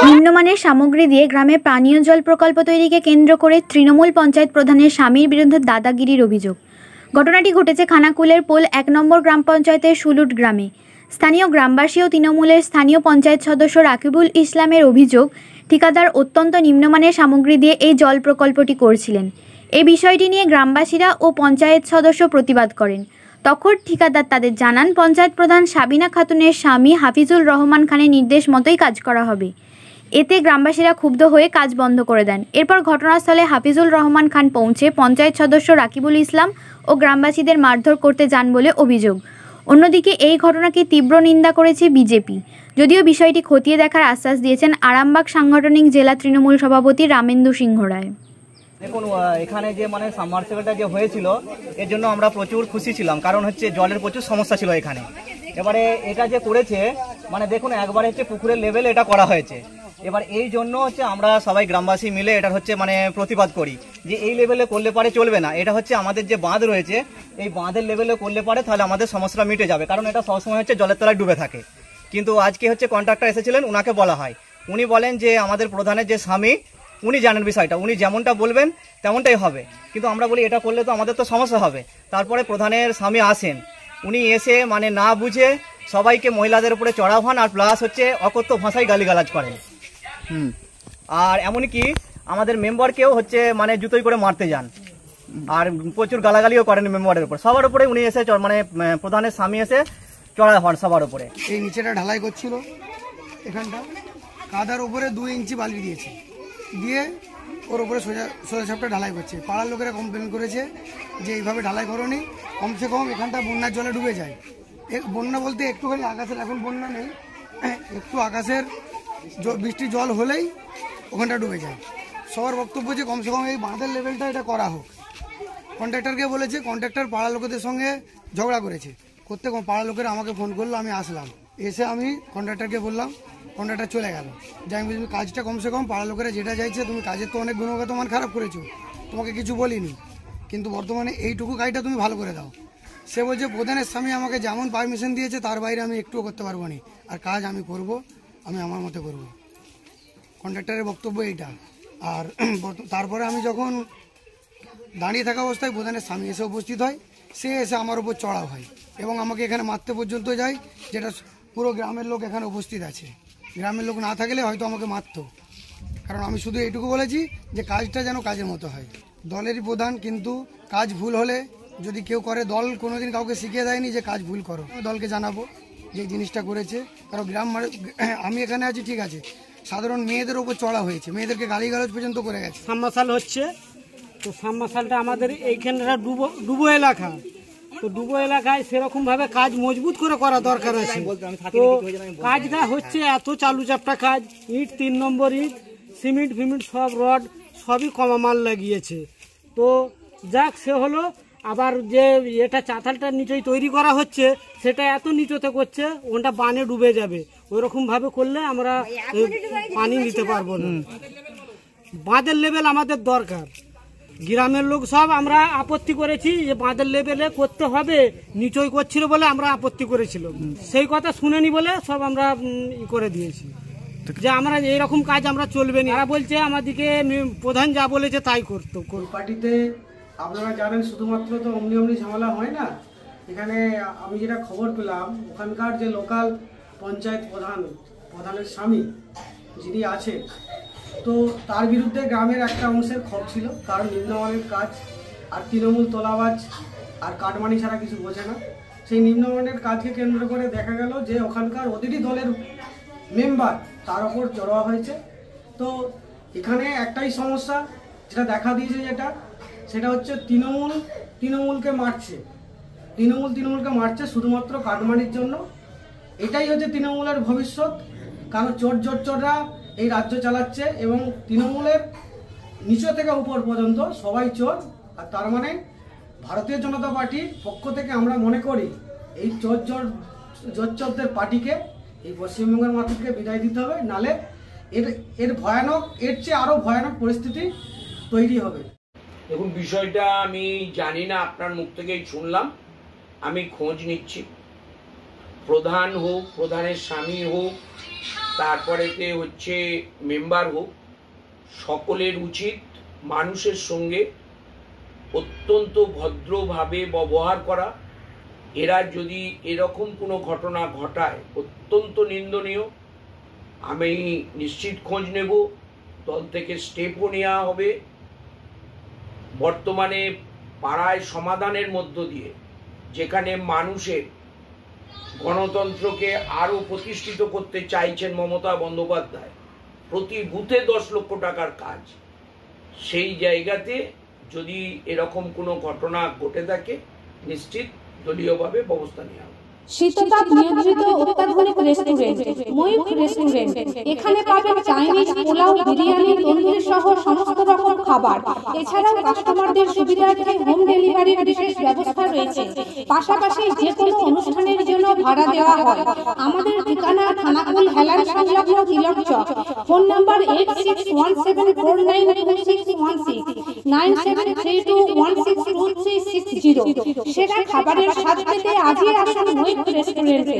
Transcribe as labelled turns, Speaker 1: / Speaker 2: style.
Speaker 1: নিম্নমানের সামগ্রী দিয়ে গ্রামে পানীয় জল প্রকল্প তৈরিকে কেন্দ্র করে তৃণমূল পঞ্চায়েত প্রধানের স্বামীর বিরুদ্ধে দাদাগিরির অভিযোগ। ঘটনাটি ঘটেছে খানাকুলের পোল ১ নম্বর গ্রাম পঞ্চায়েতের সুলুট গ্রামে। স্থানীয় গ্রামবাসী ও তৃণমূলের স্থানীয় পঞ্চায়েত সদস্য রাকিবুল ইসলামের অভিযোগ, ঠিকাদার অত্যন্ত নিম্নমানের সামগ্রী দিয়ে এই জল প্রকল্পটি করছিলেন। এই বিষয়টি নিয়ে গ্রামবাসীরা ও পঞ্চায়েত সদস্য প্রতিবাদ করেন। তখন ঠিকাদার তাদের জানান, পঞ্চায়েত প্রধান সাবিনা খাতুনের স্বামী হাফিজুর রহমান খানের নির্দেশ মতোই কাজ করা হবে। এতে গ্রামবাসীরা ক্ষুব্ধ হয়ে কাজ বন্ধ করে দেন। এরপর ঘটনাস্থলে হাফিজুর রহমান খান পৌঁছে পঞ্চায়েত সদস্য রাকিবুল ইসলাম ও গ্রামবাসীদের মারধর করতে যান বলে অভিযোগ। অন্যদিকে এই ঘটনাকে তীব্র নিন্দা করেছে বিজেপি, যদিও বিষয়টি খতিয়ে দেখার আশ্বাস দিয়েছেন আরামবাগ সাংগঠনিক জেলা তৃণমূল সভাপতি রামেন্দু সিংহ রায়।
Speaker 2: দেখুন, এখানে যে সাবমার্সিবলটা যে হয়েছিল এর জন্য আমরা প্রচুর খুশি ছিলাম, কারণ জলের প্রচুর সমস্যা ছিল এখানে। এবারে এটা যে করেছে দেখুন একবারে পুকুরের লেভেল এটা করা হয়েছে। এবার এই জন্য আমরা সবাই গ্রামবাসী মিলে এটা প্রতিবাদ করি যে এই লেভেলে করলে পারে চলবে না। এটা আমাদের যে বাঁধ রয়েছে এই বাঁধের লেভেলে করলে পারে তাহলে আমাদের সমস্যাটা মিটে যাবে, কারণ এটা সবসময় জলের তলায় ডুবে থাকে। কিন্তু আজকে কন্ট্রাক্টর এসেছিলেন, উনাকে বলা হয়, উনি বলেন যে আমাদের প্রধানের যে স্বামী উনি জানেন বিষয়টা, উনি যেমনটা বলবেন তেমনটাই হবে। কিন্তু আমরা বলি এটা করলে তো আমাদের তো সমস্যা হবে। তারপরে প্রধানের স্বামী আসেন, উনি এসে না বুঝে সবাইকে মহিলাদের উপরে চড়াও হন, আর প্লাস অকথ্য ভাষায় গালিগালাজ করেন। আর এমনকি আমাদের মেম্বারকেও জুতোই করে মারতে যান, আর প্রচুর গালাগালিও করেন মেম্বারের উপর। সবার উপরে উনি এসে প্রধানের স্বামী এসে চড়াও হন সবার উপরে।
Speaker 3: এই নিচেটা ঢালাই করছিল, এখানটা কাদার উপরে 2 ইঞ্চি বালি দিয়েছে, দিয়ে ওর উপরে সোজা সাপটা ঢালাই করছে। পাড়ার লোকেরা কমপ্লেন করেছে যে এইভাবে ঢালাই করনি, কমসে কম এখানটা বন্যার জলে ডুবে যায়। বন্যা বলতে একটুখানি আকাশের, এখন বন্যা নেই, একটু আকাশের বৃষ্টির জল হলেই ওখানটা ডুবে যায়। সবার বক্তব্য যে কমসে কম এই বাঁধের লেভেলটা এটা করা হোক। কন্ট্রাক্টরকে বলেছে, কন্ট্রাক্টর পাড়া লোকেদের সঙ্গে ঝগড়া করেছে, করতে পাড়া লোকেরা আমাকে ফোন করলো, আমি আসলাম, এসে আমি কন্ট্রাক্টরকে বললাম, কন্ট্রাক্টর চলে গেল। যাই আমি কাজটা কমসে কম পাড়া লোকেরা যেটা চাইছে, তুমি কাজের তো অনেক গুণগত মান খারাপ করেছো, তোমাকে কিছু বলিনি, কিন্তু বর্তমানে এইটুকু কাজটা তুমি ভালো করে দাও। সে বলছে প্রধানের স্বামী আমাকে যেমন পারমিশন দিয়েছে তার বাইরে আমি একটুও করতে পারবো না, আর কাজ আমি করব, আমি আমার মতো করব। কন্ট্রাক্টরের বক্তব্য এইটা। আর তারপরে আমি যখন দাঁড়িয়ে থাকা অবস্থায় প্রধানের স্বামী এসে উপস্থিত হয়, সে এসে আমার উপর চড়াও হয় এবং আমাকে এখানে মারতে পর্যন্ত যায়, যেটা পুরো গ্রামের লোক এখানে উপস্থিত আছে। গ্রামের লোক না থাকলে হয়তো আমাকে মারতো, কারণ আমি শুধু এইটুকু বলেছি যে কাজটা যেন কাজের মতো হয়। দলেরই প্রধান, কিন্তু কাজ ভুল হলে যদি কেউ করে, দল কোনোদিন কাউকে শিখিয়ে দেয়নি যে কাজ ভুল করো। দলকে জানাবো যে জিনিসটা করেছে, কারণ আমি এখানে আছি ঠিক আছে, সাধারণ মেয়েদের ওপর চড়া হয়েছে, মেয়েদেরকে গালিগালাজ পর্যন্ত করে গেছে।
Speaker 4: সাবমার্শাল হচ্ছে, তো সাবমার্শালটা আমাদের এইখানটা ডুবো এলাকা, তো ডুবো এলাকায় সেরকমভাবে কাজ মজবুত করে করা দরকার আছে। তো কাজটা হচ্ছে এত চালু চাপটা কাজ, ইট 3 নম্বর ইট, সিমেন্ট ফিমেন্ট সব রড সবই কমা মাল লাগিয়েছে। তো যাক, সে হলো। আবার যে এটা চাতালটার নিচেই তৈরি করা হচ্ছে সেটা এত নিচতে করছে, ওটা বানে ডুবে যাবে। ওইরকম ভাবে করলে আমরা পানি নিতে পারবো না। বাঁধের লেভেল আমাদের দরকার। গ্রামের লোক সব আমরা আপত্তি করেছি যে বাঁধের লেভেলে করতে হবে, নিচই করছিল বলে আমরা আপত্তি করেছিলাম। সেই কথা শুনেনি বলে সব আমরা করে দিয়েছি যে আমরা এইরকম কাজ আমরা চলবে না। এরা বলছে আমাদেরকে প্রধান যা বলেছে তাই করতো।
Speaker 3: পার্টিতে আপনারা জানেন শুধুমাত্র তো অমনি ঝামেলা হয় না। এখানে আমি যেটা খবর পেলাম, ওখানকার যে লোকাল পঞ্চায়েত প্রধানের স্বামী যিনি আছে, তো তার বিরুদ্ধে গ্রামের একটা অংশের ক্ষোভ ছিল, কারণ নিম্নমানের কাজ আর তৃণমূল তোলাবাজ আর কাটমানি ছাড়া কিছু বোঝে না। সেই নিম্নমানের কাজকে কেন্দ্র করে দেখা গেল যে ওখানকার অতিথি দলের মেম্বার তার ওপর জড়োয়া হয়েছে। তো এখানে একটাই সমস্যা যেটা দেখা দিয়েছে, সেটা হচ্ছে তৃণমূলকে মারছে শুধুমাত্র কাটমানির জন্য। এটাই হচ্ছে তৃণমূলের ভবিষ্যৎ, কারণ চোররা এই রাজ্য চালাচ্ছে এবং তৃণমূলের নিচ থেকে উপর পর্যন্ত সবাই চোর। আর তার মানে
Speaker 5: ভারতীয় জনতা পার্টির পক্ষ থেকে আমরা মনে করি এই জোচ্চরদের পার্টিকে, এই পশ্চিমবঙ্গের মাটিকে বিদায় দিতে হবে, নালে এর চেয়ে আরও ভয়ানক পরিস্থিতি তৈরি হবে।
Speaker 6: দেখুন, বিষয়টা আমি জানি না, আপনার মুখ থেকেই শুনলাম। আমি খোঁজ নিচ্ছি, প্রধান হোক, প্রধানের স্বামী হোক, তারপরেতে হচ্ছে মেম্বার হোক, সকলের উচিত মানুষের সঙ্গে অত্যন্ত ভদ্রভাবে ব্যবহার করা। এরা যদি এরকম কোনো ঘটনা ঘটায় অত্যন্ত নিন্দনীয়। আমি নিশ্চিত খোঁজ নেব, দল থেকে স্টেপও নেওয়া হবে। বর্তমানে পাড়ায় সমাধানের মধ্য দিয়ে, যেখানে মানুষের গণতন্ত্রকে আরও প্রতিষ্ঠিত করতে চাইছেন মমতা বন্দ্যোপাধ্যায়, প্রতি বুথে 10 লক্ষ টাকার কাজ, সেই জায়গাতে যদি এরকম কোনো ঘটনা ঘটে থাকে নিশ্চিত দলীয়ভাবে ব্যবস্থা নেওয়া হবে।
Speaker 7: শীততাপ নিয়ন্ত্রিত অত্যাধুনিক রেস্টুরেন্ট ময়ূখ রেস্টুরেন্ট, এখানে পাবেন চাইনিজ, পোলাও, বিরিয়ানি, তন্দুরি সহ সমস্ত রকম খাবার। এছাড়াও কাস্টমারদের সুবিধার্থে হোম ডেলিভারির বিশেষ ব্যবস্থা রয়েছে। পাশাপাশি যে কোনো অনুষ্ঠানের জন্য ভাড়া দেওয়া হয়। আমাদের ঠিকানা খানাকুল হেলান সংলগ্ন তিলক চক। Phone number 8617492616, 9732162360। সেরা খাবারের স্বাদ পেতে আজই আসুন ময়ূখ রেস্টুরেন্টে।